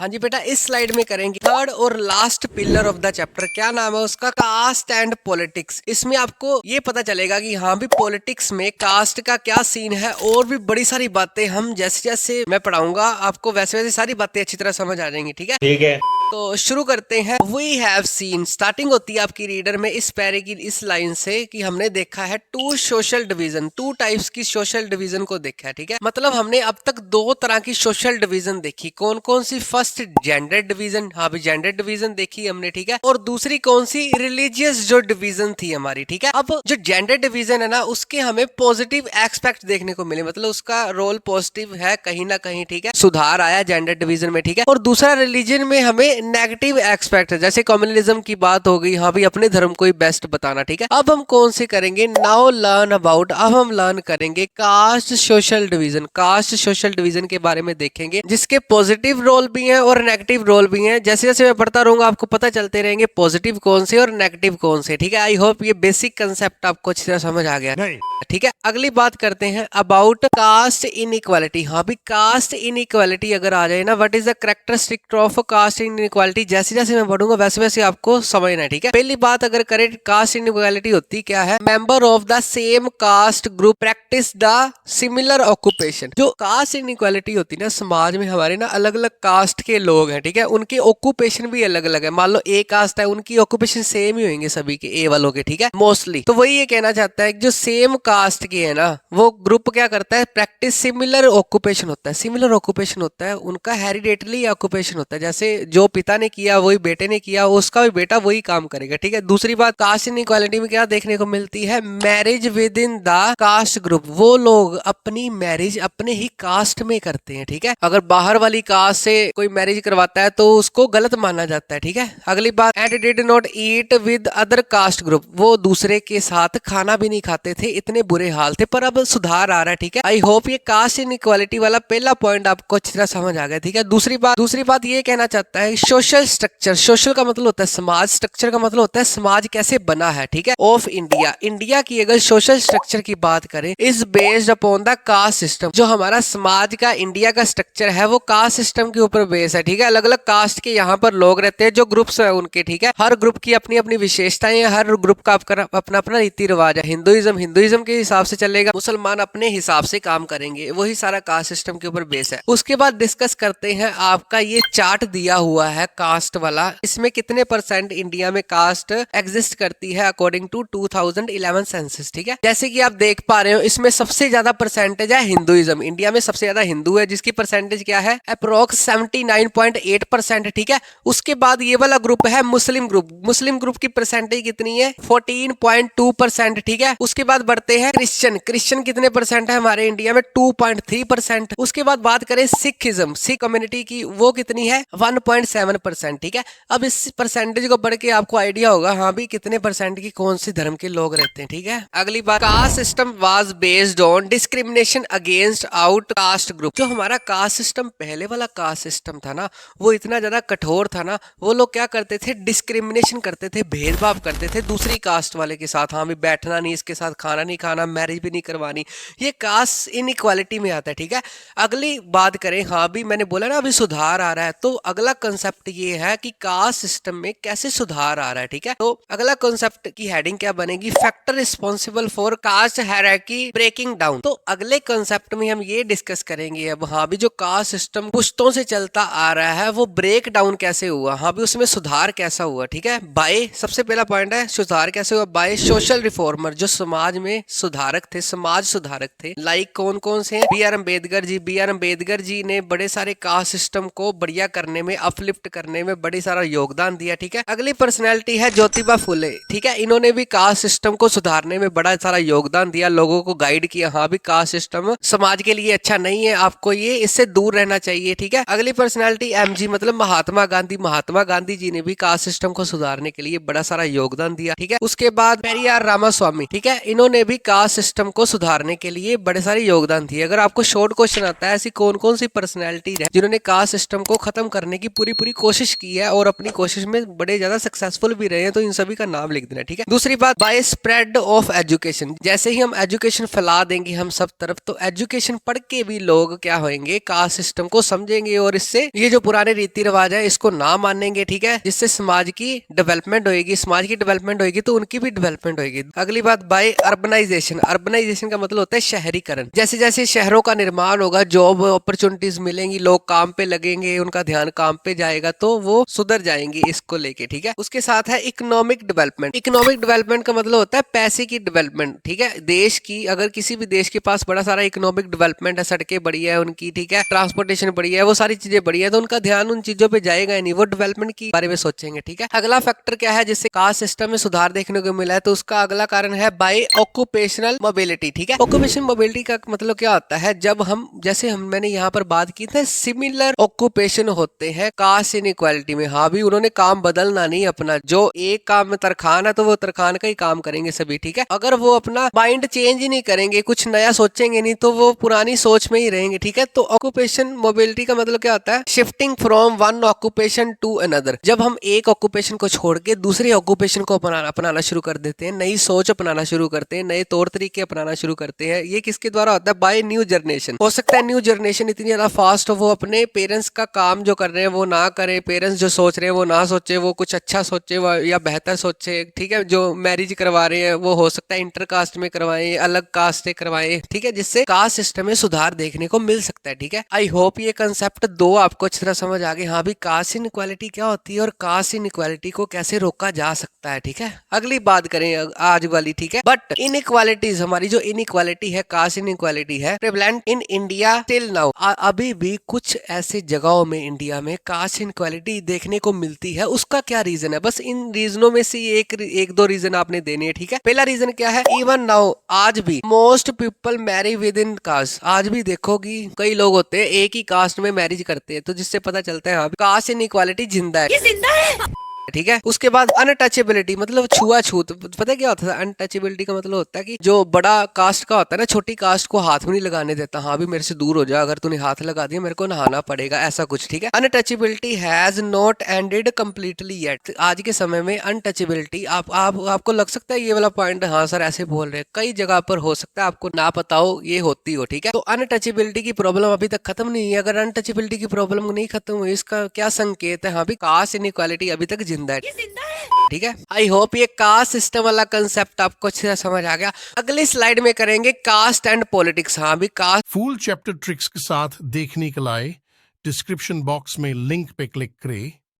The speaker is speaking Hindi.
जी बेटा, इस स्लाइड में करेंगे थर्ड और last pillar of the chapter. क्या नाम है उसका? Caste and politics. इसमें आपको ये पता चलेगा कि हाँ भी पॉलिटिक्स में कास्ट का क्या सीन है, और भी बड़ी सारी बातें हम जैसे जैसे मैं पढ़ाऊंगा आपको वैसे वैसे सारी बातें अच्छी तरह समझ आ जाएंगी। ठीक है, ठीक है। तो शुरू करते हैं। वी हैव सीन, स्टार्टिंग होती है आपकी रीडर में इस पैरे की इस लाइन से कि हमने देखा है two social division, two types की सोशल डिवीजन को देखा है। ठीक है, मतलब हमने अब तक दो तरह की सोशल डिवीजन देखी। कौन कौन सी? फर्स्ट जेंडर डिवीजन, हाँ भी जेंडर डिवीजन देखी हमने। ठीक है, और दूसरी कौन सी? रिलीजियस जो डिवीजन थी हमारी। ठीक है, अब जो जेंडर डिवीजन है ना, उसके हमें पॉजिटिव एस्पेक्ट देखने को मिले, मतलब उसका रोल पॉजिटिव है कहीं ना कहीं। ठीक है, सुधार आया जेंडर डिवीजन में। ठीक है, और दूसरा रिलीजन में हमें नेगेटिव एस्पेक्ट है, जैसे कम्युनलिज्म की बात हो गई, हाँ भी अपने धर्म को ही बेस्ट बताना। ठीक है, अब हम कौन से करेंगे? नाउ लर्न अबाउट, अब हम लर्न करेंगे caste social division. Caste social division के बारे में देखेंगे, जिसके पॉजिटिव रोल भी हैं और नेगेटिव रोल भी हैं। जैसे जैसे मैं पढ़ता रहूंगा आपको पता चलते रहेंगे पॉजिटिव कौन से और नेगेटिव कौन से। ठीक है, आई होप ये बेसिक कंसेप्ट आपको अच्छी तरह समझ आ गया। ठीक है, अगली बात करते हैं अबाउट कास्ट इनइक्वालिटी। हाँ भी कास्ट इनइक्वालिटी अगर आ जाए ना, what is the characteristic of caste inequality, जैसे जैसे मैं पढ़ूंगा वैसे वैसे आपको समझना है। ठीक है, पहली बात अगर करें कास्ट इनइक्वालिटी होती क्या है? Member of the same caste group practice the similar occupation. जो कास्ट इनइक्वालिटी होती है ना समाज में हमारे ना, अलग अलग कास्ट के लोग हैं। ठीक है, उनके ऑक्यूपेशन भी अलग अलग है। मान लो ए कास्ट है, उनकी ऑक्यूपेशन सेम ही होंगे सभी के, ए वालों के। ठीक है, मोस्टली तो वही ये कहना चाहता है कि जो सेम कास्ट के है ना, वो ग्रुप क्या करता है? प्रैक्टिस सिमिलर ऑक्यूपेशन होता है। सिमिलर ऑक्यूपेशन होता है उनका हेरिडेटरी ऑक्यूपेशन होता है, जैसे जो पिता ने किया वही बेटे ने किया, उसका भी बेटा वही काम करेगा। ठीक है, दूसरी बात कास्ट इनइक्वालिटी में क्या देखने को मिलती है? Marriage with in the caste group. वो लोग अपनी मैरिज अपने ही कास्ट में करते हैं। ठीक है, अगर बाहर वाली कास्ट से कोई मैरिज करवाता है तो उसको गलत माना जाता है। ठीक है, अगली बात and did not eat with other caste group. वो दूसरे के साथ खाना भी नहीं खाते थे, इतने बुरे हाल थे, पर अब सुधार आ रहा है। ठीक है, आई होप ये कास्ट इनइक्वालिटी वाला पहला पॉइंट आपको अच्छी तरह समझ आ गया। ठीक है, दूसरी बात ये कहना चाहता है सोशल स्ट्रक्चर। सोशल का मतलब होता है समाज, स्ट्रक्चर का मतलब होता है समाज कैसे बना है। ठीक है, ऑफ इंडिया, इंडिया की अगर सोशल स्ट्रक्चर की बात करें, is based upon the caste system. जो हमारा समाज का इंडिया का स्ट्रक्चर है वो कास्ट सिस्टम के ऊपर बेस है। ठीक है, अलग अलग कास्ट के यहाँ पर लोग रहते हैं, जो ग्रुप्स है उनके। ठीक है, हर ग्रुप की अपनी अपनी विशेषताएं हैं, हर ग्रुप का अपना अपना रीति रिवाज है। हिंदुइज्म के हिसाब से चलेगा, मुसलमान अपने हिसाब से काम करेंगे, वही सारा कास्ट सिस्टम के ऊपर बेस है। उसके बाद डिस्कस करते हैं आपका ये चार्ट दिया हुआ है कास्ट वाला, इसमें कितने परसेंट इंडिया में कास्ट एग्जिस्ट करती है अकॉर्डिंग टू 2011 सेंसस। ठीक है, जैसे कि आप देख पा रहे हो इसमें सबसे ज्यादा परसेंटेज है हिंदुइज्म। इंडिया में सबसे ज्यादा हिंदू है, जिसकी परसेंटेज क्या है? अप्रोक्स 79.8%। ठीक है, उसके बाद ये वाला ग्रुप है मुस्लिम ग्रुप। मुस्लिम ग्रुप की परसेंटेज कितनी है? 14.2%। ठीक है, उसके बाद बढ़ते हैं क्रिश्चियन कितने परसेंट है हमारे इंडिया में? 2.3%। उसके बाद बात करें सिखिज्म, सिख कम्युनिटी की, वो कितनी है? 1.7%। ठीक है, अब इस परसेंटेज को बढ़ के आपको आइडिया होगा हाँ भी कितने परसेंट की कौन से धर्म के लोग रहते हैं। ठीक है, अगली बात caste system was based on discrimination against out caste group. जो हमारा कास्ट सिस्टम पहले वाला कास्ट सिस्टम था ना, वो इतना ज्यादा कठोर था ना, वो लोग क्या करते थे? डिस्क्रिमिनेशन करते थे, भेदभाव करते थे दूसरी कास्ट वाले के साथ। हाँ भी बैठना नहीं, इसके साथ खाना नहीं खाना, मैरिज भी नहीं करवानी, ये कास्ट इनइक्वालिटी में आता है। ठीक है, अगली बात करें, हाँ भी मैंने बोला ना अभी सुधार आ रहा है, तो अगला कंसेप्ट ये है कि कास्ट सिस्टम में कैसे सुधार आ रहा है। ठीक है, तो अगला कंसेप्ट की हेडिंग क्या बनेगी? Factor responsible for caste hierarchy breaking down. तो अगले कंसेप्ट में हम ये डिस्कस करेंगे अब हाँ भी जो कास्ट सिस्टम पुश्तों से चलता आ रहा है वो ब्रेक डाउन कैसे हुआ, हाँ भी उसमें सुधार कैसा हुआ। ठीक है, बाय सबसे पहला पॉइंट है सुधार कैसे हुआ? बाय सोशल रिफॉर्मर, जो समाज में सुधारक थे, समाज सुधारक थे। लाइक कौन कौन से हैं? बी आर अम्बेडकर जी ने बड़े सारे कास्ट सिस्टम को बढ़िया करने में, अपलिफ्ट करने में बड़ी सारा योगदान दिया। ठीक है, अगली पर्सनैलिटी है ज्योतिबा फुले। ठीक है, इन्होंने भी कास्ट सिस्टम को सुधारने में बड़ा सारा योगदान दिया, लोगों को गाइड किया हाँ भी कास्ट सिस्टम समाज के लिए अच्छा नहीं है, आपको ये इससे दूर रहना चाहिए। ठीक है, अगली पर्सनैलिटी एमजी मतलब महात्मा गांधी जी ने भी कास्ट सिस्टम को सुधारने के लिए बड़ा सारा योगदान दिया। ठीक है, उसके बाद पेरियार रामास्वामी, ठीक है, इन्होंने भी कास्ट सिस्टम को सुधारने के लिए बड़े सारे योगदान दिए। अगर आपको शॉर्ट क्वेश्चन आता है ऐसी कौन कौन सी पर्सनैलिटी है जिन्होंने कास्ट सिस्टम को खत्म करने की पूरी पूरी कोशिश की है और अपनी कोशिश में बड़े ज्यादा सक्सेसफुल भी रहे हैं, तो इन सभी का नाम लिख देना, ठीक है। दूसरी बात, बाय स्प्रेड ऑफ एजुकेशन, जैसे ही हम एजुकेशन फैला देंगे हम सब तरफ, तो एजुकेशन पढ़ के भी लोग क्या होंगे, कास्ट सिस्टम को समझेंगे और इससे ये जो पुराने रीति रिवाज है इसको ना मानेंगे, ठीक है, जिससे समाज की डेवलपमेंट होगी। समाज की डेवलपमेंट होगी तो उनकी भी डेवलपमेंट होगी। अगली बात, बाय अर्बनाइजेशन, अर्बनाइजेशन का मतलब होता है शहरीकरण। जैसे जैसे शहरों का निर्माण होगा, जॉब अपॉर्चुनिटीज मिलेंगी, लोग काम पे लगेंगे, उनका ध्यान काम पे जाएगा, तो वो सुधर जाएंगे इसको लेके, ठीक है। उसके साथ है इकोनॉमिक डेवलपमेंट। इकोनॉमिक डेवलपमेंट का मतलब होता है पैसे की डेवलपमेंट, ठीक है। देश की, अगर किसी भी देश के पास बड़ा सारा इकोनॉमिक डेवलपमेंट है, सड़कें बढ़िया है उनकी, ठीक है, ट्रांसपोर्टेशन बढ़िया है, वो सारी चीजें बढ़िया है, तो उनका ध्यान उन चीजों पे जाएगा ही नहीं, वो डेवलपमेंट के बारे में सोचेंगे, ठीक है। अगला फैक्टर क्या है जिससे कास्ट सिस्टम में सुधार देखने को मिला है, तो उसका अगला कारण है बाय ऑक्यूपेशनल मोबिलिटी, ठीक है। ऑक्यूपेशन मोबिलिटी का मतलब क्या होता है, जब हम, जैसे हम मैंने यहाँ पर बात की थी, सिमिलर ऑक्यूपेशन होते हैं कास्ट इनइक्वालिटी में। हाँ भी उन्होंने काम बदलना नहीं अपना, जो एक काम में तरखान है तो वो तरखान का ही काम करेंगे सभी, ठीक है। अगर वो अपना माइंड चेंज ही नहीं करेंगे, कुछ नया सोचेंगे नहीं, तो वो पुरानी सोच में ही रहेंगे, ठीक है। तो ऑक्यूपेशन मोबिलिटी का मतलब क्या होता है, shifting from one occupation to another. जब हम एक ऑक्यूपेशन को छोड़ के दूसरे ऑक्यूपेशन को अपनाना शुरू कर देते हैं, नई सोच अपनाना शुरू करते हैं, नए तौर तरीके अपनाना शुरू करते हैं, ये किसके द्वारा होता है, बाय न्यू जनरेशन। हो सकता है न्यू जनरेशन इतनी ज्यादा फास्ट हो, वो अपने पेरेंट्स का काम जो कर रहे हैं वो ना करे, पेरेंट्स जो सोच रहे हैं वो ना सोचे, वो कुछ अच्छा सोचे या बेहतर सोचे, ठीक है। जो मैरिज करवा रहे हैं वो हो सकता है इंटर कास्ट में करवाएं, अलग कास्ट से करवाएं, ठीक है, जिससे कास्ट सिस्टम में सुधार देखने को मिल सकता है, ठीक है। आई होप ये कंसेप्ट दो आपको अच्छी तरह समझ आ गए। हाँ भी कास्ट इनइक्वालिटी क्या होती है और कास्ट इनइक्वालिटी को कैसे रोका जा सकता है, ठीक है। अगली बात करें आज वाली, ठीक है। बट इनइक्वालिटीज, हमारी जो इनइक्वालिटी है, कास्ट इनइक्वालिटी है, prevalent in India till now. अभी भी कुछ ऐसे जगहों में इंडिया में कास्ट इनइक्वालिटी देखने को मिलती है। उसका क्या रीजन है, बस इन रीजनों में से एक दो रीजन आपने देने हैं, ठीक है। पहला रीजन क्या है, इवन नाउ, आज भी most people marry within caste. आज भी देखो कि कई लोग होते हैं एक ही कास्ट में मैरिज करते हैं, तो जिससे पता चलता है हाँ कास्ट इनइक्वालिटी जिंदा है, ये जिंदा है, ठीक है। उसके बाद अनटचेबिलिटी, मतलब छुआछूत। पता है क्या होता है अनटचेबिलिटी का मतलब होता है कि जो बड़ा कास्ट का होता है ना, छोटी कास्ट को हाथ में नहीं लगाने देता, हाँ भी मेरे से दूर हो जा, अगर तूने हाथ लगा दिया मेरे को नहाना पड़ेगा, ऐसा कुछ, ठीक है। Untouchability has not ended completely yet. आज के समय में अनटचेबिलिटी, आपको लग सकता है ये वाला पॉइंट, हाँ सर ऐसे बोल रहे, कई जगह पर हो सकता है आपको ना पता हो ये होती हो, ठीक है। तो अनटचेबिलिटी की प्रॉब्लम अभी तक खत्म नहीं है। अगर अनटचेबिलिटी की प्रॉब्लम नहीं खत्म हुई, इसका क्या संकेत है, हाँ भी कास्ट इनइक्वालिटी अभी तक जिंदा है, ठीक है। आई होप ये कास्ट सिस्टम वाला कंसेप्ट आपको अच्छी तरह समझ आ गया। अगली स्लाइड में करेंगे कास्ट एंड पॉलिटिक्स। हाँ भी कास्ट फुल चैप्टर ट्रिक्स के साथ देखने के लिए डिस्क्रिप्शन बॉक्स में लिंक पे क्लिक करें